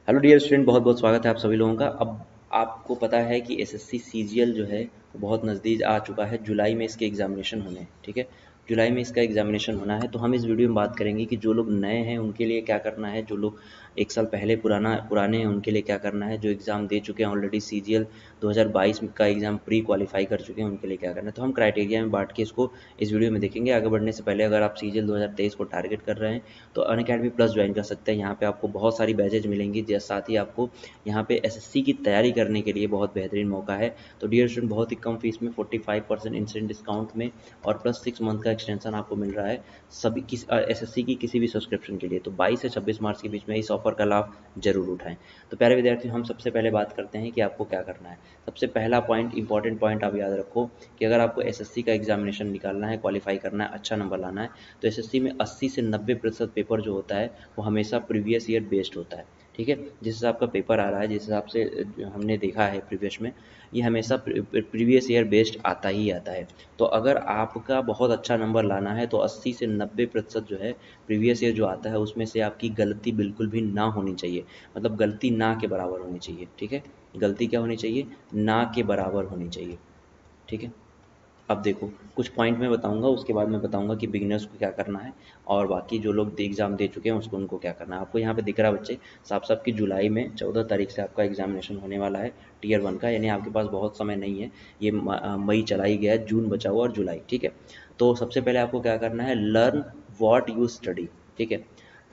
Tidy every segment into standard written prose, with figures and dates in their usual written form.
Hello dear student, बहुत बहुत स्वागत है आप सभी लोगों का। अब आपको पता है कि एसएससी सीजीएल जो है वो बहुत नज़दीक आ चुका है। जुलाई में इसके एग्जामिनेशन होने हैं, ठीक है। जुलाई में इसका एग्जामिनेशन होना है, तो हम इस वीडियो में बात करेंगे कि जो लोग नए हैं उनके लिए क्या करना है, जो लोग एक साल पहले पुराने हैं उनके लिए क्या करना है, जो एग्ज़ाम दे चुके हैं ऑलरेडी सीजीएल 2022 का एग्ज़ाम प्री क्वालिफाई कर चुके हैं उनके लिए क्या करना है। तो हम क्राइटेरिया में बांट के इसको इस वीडियो में देखेंगे। आगे बढ़ने से पहले अगर आप सीजीएल 2023 को टारगेट कर रहे हैं तो अनअकैडमी प्लस ज्वाइन कर सकते हैं। यहाँ पे आपको बहुत सारी बैचेज मिलेंगी, जैसे साथ ही आपको यहाँ पे एसएससी की तैयारी करने के लिए बहुत बेहतरीन मौका है। तो डियर स्टूडेंट, बहुत ही कम फीस में 45% इंस्टेंट डिस्काउंट में और प्लस 6 मंथ का एक्सटेंशन आपको मिल रहा है सभी एसएससी की किसी भी सब्सक्रिप्शन के लिए। तो 22 से 26 मार्च के बीच में इस ऑफर का लाभ जरूर उठाएं। तो प्यारे विद्यार्थी, हम सबसे पहले बात करते हैं कि आपको क्या करना है। सबसे पहला पॉइंट, इंपॉर्टेंट पॉइंट आप याद रखो कि अगर आपको एसएससी का एग्जामिनेशन निकालना है, क्वालिफाई करना है, अच्छा नंबर लाना है, तो एसएससी में 80 से 90% पेपर जो होता है वो हमेशा प्रीवियस ईयर बेस्ड होता है, ठीक है। जिस हिसाब का पेपर आ रहा है, जिस हिसाब से हमने देखा है प्रीवियस में, ये हमेशा प्रीवियस ईयर बेस्ड आता ही आता है। तो अगर आपका बहुत अच्छा नंबर लाना है तो 80 से 90% जो है प्रीवियस ईयर जो आता है उसमें से आपकी गलती बिल्कुल भी ना होनी चाहिए। मतलब गलती ना के बराबर होनी चाहिए, ठीक है। गलती क्या होनी चाहिए? ना के बराबर होनी चाहिए, ठीक है। अब देखो, कुछ पॉइंट मैं बताऊंगा, उसके बाद मैं बताऊंगा कि बिगिनर्स को क्या करना है और बाकी जो लोग एग्जाम दे चुके हैं उसको उनको क्या करना है। आपको यहाँ पे दिख रहा है बच्चे, साफ साफ कि जुलाई में 14 तारीख से आपका एग्जामिनेशन होने वाला है टीयर 1 का, यानी आपके पास बहुत समय नहीं है। ये मई चला ही गया है, जून बचा हुआ और जुलाई, ठीक है। तो सबसे पहले आपको क्या करना है, लर्न वॉट यू स्टडी, ठीक है।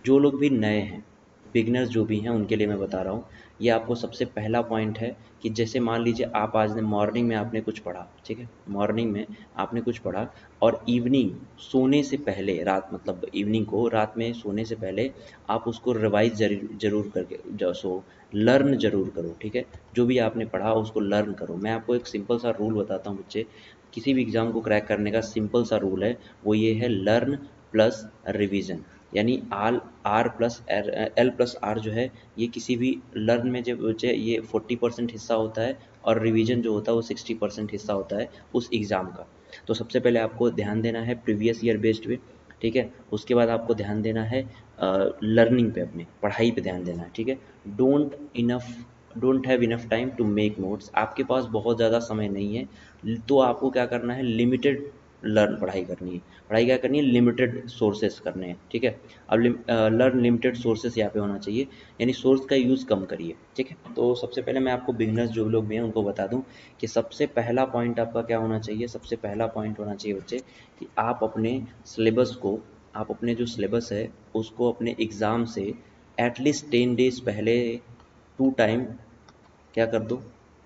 जो लोग भी नए हैं, बिगनर्स जो भी हैं, उनके लिए मैं बता रहा हूँ, ये आपको सबसे पहला पॉइंट है कि जैसे मान लीजिए आप आज मॉर्निंग में आपने कुछ पढ़ा, ठीक है। मॉर्निंग में आपने कुछ पढ़ा और इवनिंग सोने से पहले, रात मतलब इवनिंग को रात में सोने से पहले आप उसको रिवाइज जरूर करके सो लर्न जरूर करो, ठीक है। जो भी आपने पढ़ा उसको लर्न करो। मैं आपको एक सिंपल सा रूल बताता हूँ बच्चे, किसी भी एग्जाम को क्रैक करने का सिंपल सा रूल है, वो ये है लर्न प्लस रिविजन। यानी R plus L plus R जो है, ये किसी भी लर्न में जब ये 40% हिस्सा होता है और रिवीजन जो होता है वो 60% हिस्सा होता है उस एग्ज़ाम का। तो सबसे पहले आपको ध्यान देना है प्रीवियस ईयर बेस्ड पे, ठीक है। उसके बाद आपको ध्यान देना है लर्निंग पे, अपने पढ़ाई पे ध्यान देना है, ठीक है। Don't have enough time to make notes. आपके पास बहुत ज़्यादा समय नहीं है, तो आपको क्या करना है, लिमिटेड पढ़ाई करनी है। पढ़ाई क्या करनी है, लिमिटेड सोर्सेस करने हैं, ठीक है। अब लर्न लिमिटेड सोर्सेस यहाँ पे होना चाहिए, यानी सोर्स का यूज़ कम करिए, ठीक है। तो सबसे पहले मैं आपको बिगनर्स जो लोग भी हैं उनको बता दूं कि सबसे पहला पॉइंट आपका क्या होना चाहिए। सबसे पहला पॉइंट होना चाहिए बच्चे कि आप अपने सिलेबस को, आप अपने जो सिलेबस है उसको अपने एग्ज़ाम से एटलीस्ट 10 डेज पहले टू टाइम क्या कर दो,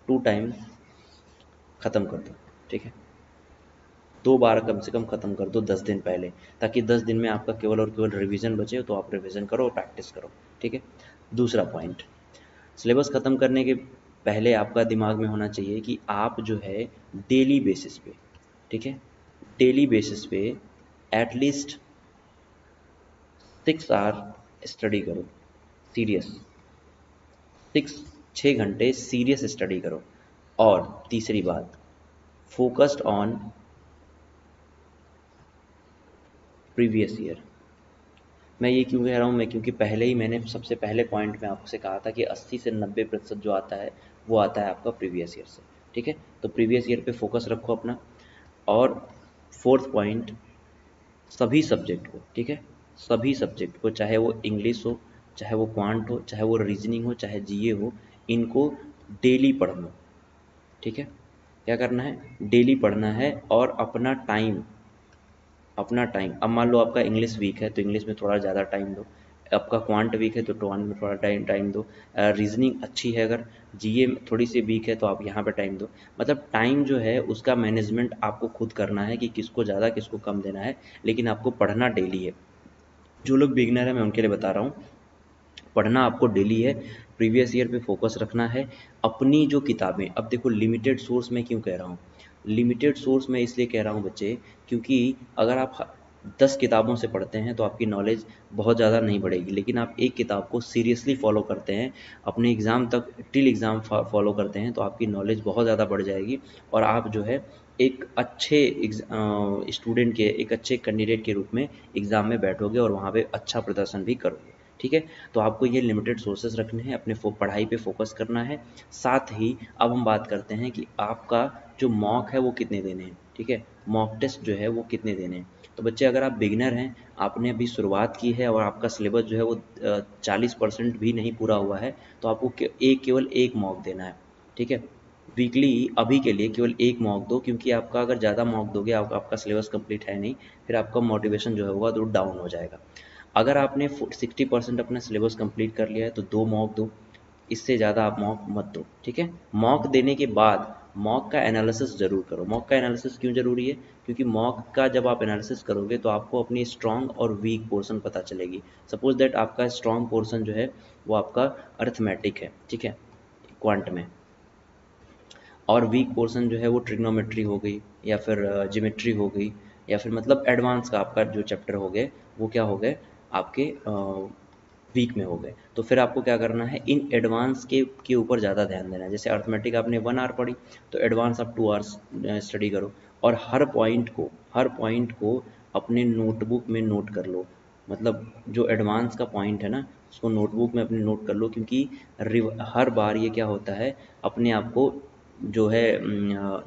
टू टाइम ख़त्म कर दो, ठीक है। 2 बार कम से कम ख़त्म कर दो 10 दिन पहले, ताकि 10 दिन में आपका केवल और केवल रिवीजन बचे, तो आप रिवीजन करो और प्रैक्टिस करो, ठीक है। दूसरा पॉइंट, सिलेबस ख़त्म करने के पहले आपका दिमाग में होना चाहिए कि आप जो है डेली बेसिस पे, ठीक है, डेली बेसिस पे एटलीस्ट 6 आवर स्टडी करो, सीरियस, 6 घंटे सीरियस स्टडी करो। और तीसरी बात, फोकस्ड ऑन प्रीवियस ईयर। मैं ये क्यों कह रहा हूँ, मैं क्योंकि पहले ही मैंने सबसे पहले पॉइंट में आपसे कहा था कि 80 से 90% जो आता है वो आता है आपका प्रीवियस ईयर से, ठीक है। तो प्रीवियस ईयर पे फोकस रखो अपना। और फोर्थ पॉइंट, सभी सब्जेक्ट को, ठीक है, सभी सब्जेक्ट को, चाहे वो इंग्लिश हो, चाहे वो क्वांट हो, चाहे वो रीजनिंग हो, चाहे जीए हो, इनको डेली पढ़ना, ठीक है। क्या करना है, डेली पढ़ना है। और अपना टाइम, अब मान लो आपका इंग्लिश वीक है तो इंग्लिश में थोड़ा ज़्यादा टाइम दो, आपका क्वांट वीक है तो क्वांट में थोड़ा टाइम दो, रीजनिंग अच्छी है, अगर जीए थोड़ी सी वीक है तो आप यहाँ पे टाइम दो। मतलब टाइम जो है उसका मैनेजमेंट आपको खुद करना है कि किसको ज़्यादा किसको कम देना है, लेकिन आपको पढ़ना डेली है। जो लोग बिगनर है मैं उनके लिए बता रहा हूँ, पढ़ना आपको डेली है, प्रीवियस ईयर पे फोकस रखना है। अपनी जो किताबें, अब देखो लिमिटेड सोर्स मैं क्यों कह रहा हूँ, लिमिटेड सोर्स मैं इसलिए कह रहा हूँ बच्चे, क्योंकि अगर आप 10 किताबों से पढ़ते हैं तो आपकी नॉलेज बहुत ज़्यादा नहीं बढ़ेगी, लेकिन आप एक किताब को सीरियसली फॉलो करते हैं, अपने एग्ज़ाम तक टिल एग्ज़ाम फॉलो करते हैं, तो आपकी नॉलेज बहुत ज़्यादा बढ़ जाएगी और आप जो है एक अच्छे स्टूडेंट के, एक अच्छे कैंडिडेट के रूप में एग्ज़ाम में बैठोगे और वहाँ पे अच्छा प्रदर्शन भी करोगे। ठीक है। तो आपको ये लिमिटेड सोर्सेज रखने हैं, अपने पढ़ाई पे फोकस करना है। साथ ही अब हम बात करते हैं कि आपका जो मॉक है वो कितने देने हैं, ठीक है, मॉक टेस्ट जो है वो कितने देने हैं। तो बच्चे अगर आप बिगिनर हैं, आपने अभी शुरुआत की है और आपका सिलेबस जो है वो 40% भी नहीं पूरा हुआ है, तो आपको केवल एक मॉक देना है, ठीक है। वीकली अभी के लिए केवल एक मॉक दो, क्योंकि आपका अगर ज़्यादा मॉक दोगे, आपका सिलेबस कंप्लीट है नहीं, फिर आपका मोटिवेशन जो है होगा तो डाउन हो जाएगा। अगर आपने 60% अपना सिलेबस कंप्लीट कर लिया है तो 2 मॉक दो, इससे ज़्यादा आप मॉक मत दो, ठीक है। मॉक देने के बाद मॉक का एनालिसिस ज़रूर करो। मॉक का एनालिसिस क्यों ज़रूरी है? क्योंकि मॉक का जब आप एनालिसिस करोगे तो आपको अपनी स्ट्रॉन्ग और वीक पोर्शन पता चलेगी। सपोज दैट आपका स्ट्रॉन्ग पोर्शन जो है वो आपका अरिथमेटिक है, ठीक है, क्वांट में, और वीक पोर्शन जो है वो ट्रिग्नोमेट्री हो गई, या फिर ज्योमेट्री हो गई, या फिर मतलब एडवांस का आपका जो चैप्टर हो गए वो क्या हो गए आपके वीक में हो गए। तो फिर आपको क्या करना है, इन एडवांस के ऊपर ज़्यादा ध्यान देना है। जैसे अर्थमेटिक आपने 1 आवर पढ़ी, तो एडवांस आप 2 आवर्स स्टडी करो, और हर पॉइंट को अपने नोटबुक में नोट कर लो। मतलब जो एडवांस का पॉइंट है ना, उसको नोटबुक में अपने नोट कर लो, क्योंकि हर बार ये क्या होता है, अपने आप को जो है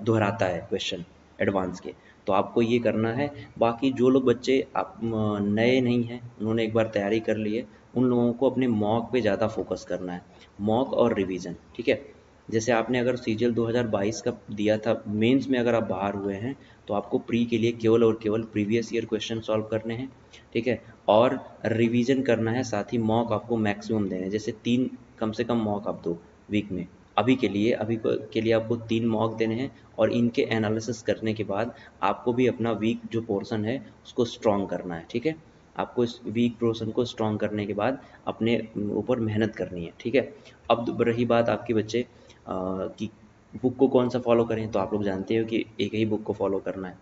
दोहराता है क्वेश्चन एडवांस के। तो आपको ये करना है। बाकी जो लोग बच्चे आप नए नहीं हैं, उन्होंने एक बार तैयारी कर ली है, उन लोगों को अपने मॉक पे ज़्यादा फोकस करना है, मॉक और रिवीजन, ठीक है। जैसे आपने अगर सीजीएल 2022 का दिया था, मेंस में अगर आप बाहर हुए हैं, तो आपको प्री के लिए केवल और केवल प्रीवियस ईयर क्वेश्चन सॉल्व करने हैं, ठीक है, और रिवीजन करना है। साथ ही मॉक आपको मैक्सिमम देने हैं, जैसे 3 कम से कम मॉक आप दो वीक में। अभी के लिए आपको 3 मॉक देने हैं, और इनके एनालिसिस करने के बाद आपको भी अपना वीक जो पोर्शन है उसको स्ट्रॉन्ग करना है, ठीक है। आपको इस वीक पोर्शन को स्ट्रॉन्ग करने के बाद अपने ऊपर मेहनत करनी है, ठीक है। अब रही बात आपके बच्चे कि बुक को कौन सा फॉलो करें, तो आप लोग जानते हो कि एक ही बुक को फॉलो करना है।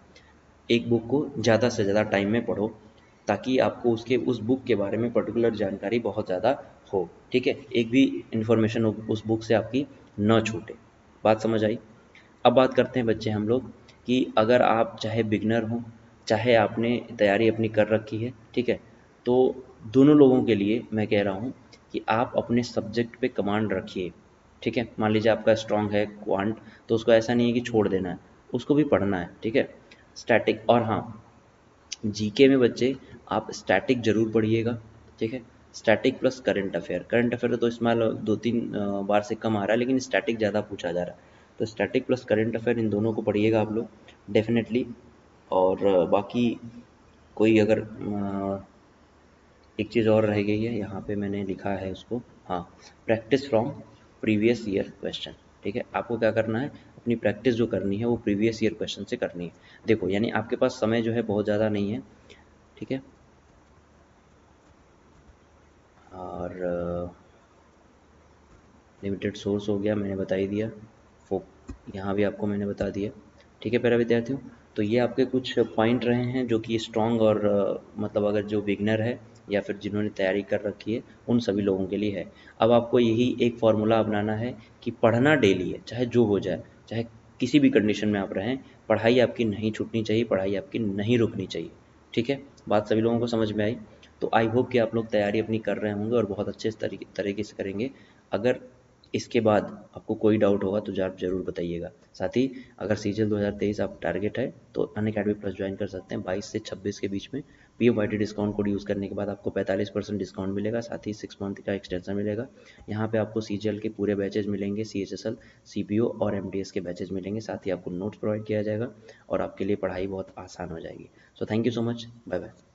एक बुक को ज़्यादा से ज़्यादा टाइम में पढ़ो, ताकि आपको उस बुक के बारे में पर्टिकुलर जानकारी बहुत ज़्यादा हो, ठीक है। एक भी इन्फॉर्मेशन उस बुक से आपकी न छूटे। बात समझ आई? अब बात करते हैं बच्चे हम लोग कि अगर आप चाहे बिगनर हो, चाहे आपने तैयारी अपनी कर रखी है, ठीक है, तो दोनों लोगों के लिए मैं कह रहा हूँ कि आप अपने सब्जेक्ट पे कमांड रखिए, ठीक है। मान लीजिए आपका स्ट्रॉन्ग है क्वांट, तो उसको ऐसा नहीं है कि छोड़ देना है, उसको भी पढ़ना है, ठीक है। स्टैटिक, और हाँ, जीके में बच्चे आप स्टैटिक जरूर पढ़िएगा, ठीक है। स्टैटिक प्लस करंट अफेयर तो इसमें 2-3 बार से कम आ रहा है, लेकिन स्टैटिक ज़्यादा पूछा जा रहा है। तो स्टैटिक प्लस करंट अफेयर, इन दोनों को पढ़िएगा आप लोग डेफिनेटली। और बाकी कोई अगर एक चीज़ और रह गई है, यहाँ पे मैंने लिखा है उसको, हाँ, practice from previous year question, ठीक है। आपको क्या करना है, अपनी प्रैक्टिस जो करनी है वो प्रीवियस ईयर क्वेश्चन से करनी है। देखो, यानी आपके पास समय जो है बहुत ज़्यादा नहीं है, ठीक है। और लिमिटेड सोर्स हो गया, मैंने बता ही दिया। फो यहाँ भी आपको मैंने बता दिया, ठीक है प्यारे विद्यार्थियों। तो ये आपके कुछ पॉइंट रहे हैं जो कि स्ट्रॉन्ग और मतलब अगर जो बिगनर है या फिर जिन्होंने तैयारी कर रखी है, उन सभी लोगों के लिए है। अब आपको यही एक फार्मूला अपनाना है कि पढ़ना डेली है, चाहे जो हो जाए, चाहे किसी भी कंडीशन में आप रहें, पढ़ाई आपकी नहीं छूटनी चाहिए, पढ़ाई आपकी नहीं रुकनी चाहिए, ठीक है। बात सभी लोगों को समझ में आई? तो आई होप कि आप लोग तैयारी अपनी कर रहे होंगे और बहुत अच्छे तरीके से करेंगे। अगर इसके बाद आपको कोई डाउट होगा तो आप ज़रूर बताइएगा। साथ ही अगर सीजीएल 2023 आप टारगेट है तो अनअकैडमी प्लस ज्वाइन कर सकते हैं 22 से 26 के बीच में। PMYT डिस्काउंट कोड यूज़ करने के बाद आपको 45% डिस्काउंट मिलेगा, साथ ही 6 मंथ का एक्सटेंशन मिलेगा। यहाँ पे आपको सीजीएल के पूरे बैचेज मिलेंगे, CHSL, CPO और MDS के बैचेज मिलेंगे, साथ ही आपको नोट्स प्रोवाइड किया जाएगा और आपके लिए पढ़ाई बहुत आसान हो जाएगी। So thank you so much, bye bye.